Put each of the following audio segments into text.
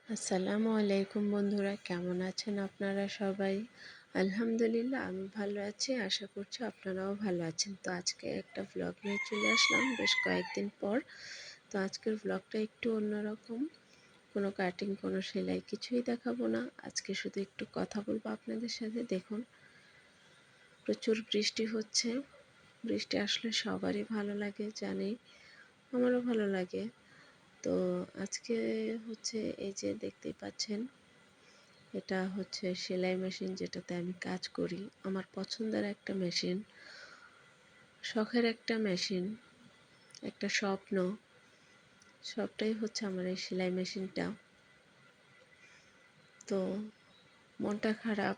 আসসালামু আলাইকুম বন্ধুরা, কেমন আছেন আপনারা সবাই? আলহামদুলিল্লাহ আমি ভালো আছি। আশা করছি আপনারাও ভালো আছেন। তো আজকে একটা ভ্লগ নিয়ে চলে আসলাম বেশ কয়েকদিন পর। তো আজকের ভ্লগটা একটু অন্যরকম। কোনো কাটিং, কোনো সেলাই কিছুই দেখাবো না। আজকে শুধু একটু কথা বলবো আপনাদের সাথে। দেখুন, প্রচুর বৃষ্টি হচ্ছে। বৃষ্টি আসলে সবারই ভালো লাগে জানি, আমারও ভালো লাগে। তো আজকে হচ্ছে এই যে দেখতেই পাচ্ছেন, এটা হচ্ছে সেলাই মেশিন, যেটাতে আমি কাজ করি। আমার পছন্দের একটা মেশিন, শখের একটা মেশিন, একটা স্বপ্ন। সবটাই হচ্ছে আমার এই সেলাই মেশিনটা। তো মনটা খারাপ,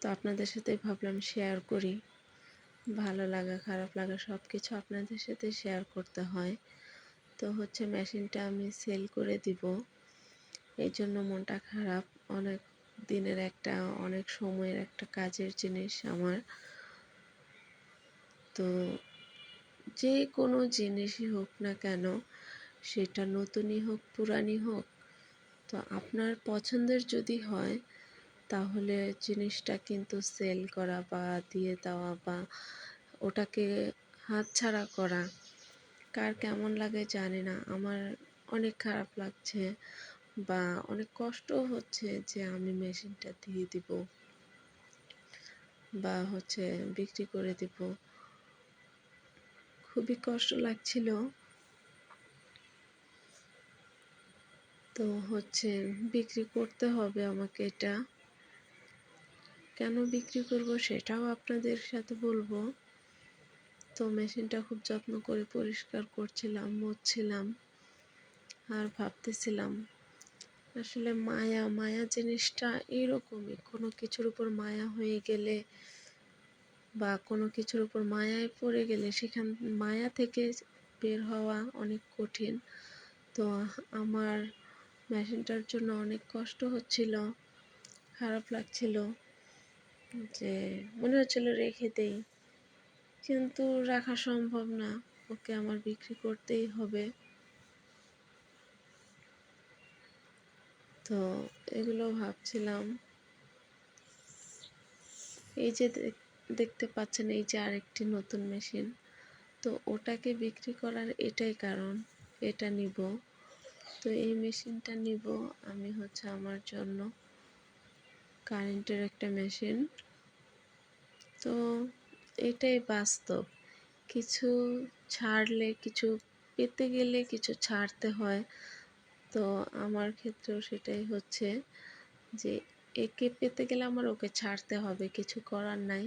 তো আপনাদের সাথে ভাবলাম শেয়ার করি। ভালো লাগা খারাপ লাগা সব কিছু আপনাদের সাথে শেয়ার করতে হয়। তো হচ্ছে মেশিনটা আমি সেল করে দিব, এই জন্য মনটা খারাপ। অনেক দিনের একটা, অনেক সময়ের একটা কাজের জিনিস আমার। তো যে কোনো জিনিসই হোক না কেন, সেটা নতুনই হোক পুরানি হোক, তো আপনার পছন্দের যদি হয়, তাহলে জিনিসটা কিন্তু সেল করা বা দিয়ে দেওয়া বা ওটাকে হাতছাড়া করা কার কেমন লাগে জানি না। আমার অনেক খারাপ লাগছে বা অনেক কষ্টও হচ্ছে যে আমি মেশিনটা দিয়ে দিব বা হচ্ছে বিক্রি করে দিব। খুবই কষ্ট লাগছিল। তো হচ্ছে বিক্রি করতে হবে আমাকে। এটা কেন বিক্রি করব সেটাও আপনাদের সাথে বলবো। তো মেশিনটা খুব যত্ন করে পরিষ্কার করছিলাম, মুছছিলাম, আর ভাবতেছিলাম আসলে মায়া মায়া জিনিসটা এরকমই। কোনো কিছুর উপর মায়া হয়ে গেলে বা কোনো কিছুর উপর মায়ায় পড়ে গেলে সেখান মায়া থেকে বের হওয়া অনেক কঠিন। তো আমার মেশিনটার জন্য অনেক কষ্ট হচ্ছিল, খারাপ লাগছিল, যে মনে হচ্ছিল রেখে দেই, কিন্তু রাখা সম্ভব না। ওকে আমার বিক্রি করতেই হবে। তো এগুলো ভাবছিলাম। এই যে দেখতে পাচ্ছেন, এই যে আরেকটি নতুন মেশিন, তো ওটাকে বিক্রি করার এটাই কারণ। এটা নিব, তো এই মেশিনটা নিব আমি হচ্ছে আমার জন্য। কারেন্টের একটা মেশিন। তো এটাই বাস্তব। কিছু ছাড়লে, কিছু পেতে গেলে কিছু ছাড়তে হয়। তো আমার ক্ষেত্রেও সেটাই হচ্ছে, যে একে পেতে গেলে আমার ওকে ছাড়তে হবে, কিছু করার নাই।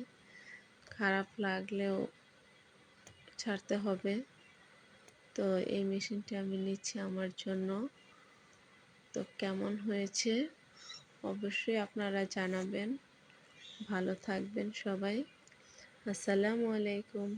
খারাপ লাগলেও ছাড়তে হবে। তো এই মেশিনটি আমি নিচ্ছি আমার জন্য। তো কেমন হয়েছে অবশ্যই আপনারা জানাবেন। ভালো থাকবেন সবাই। আসসালামু আলাইকুম।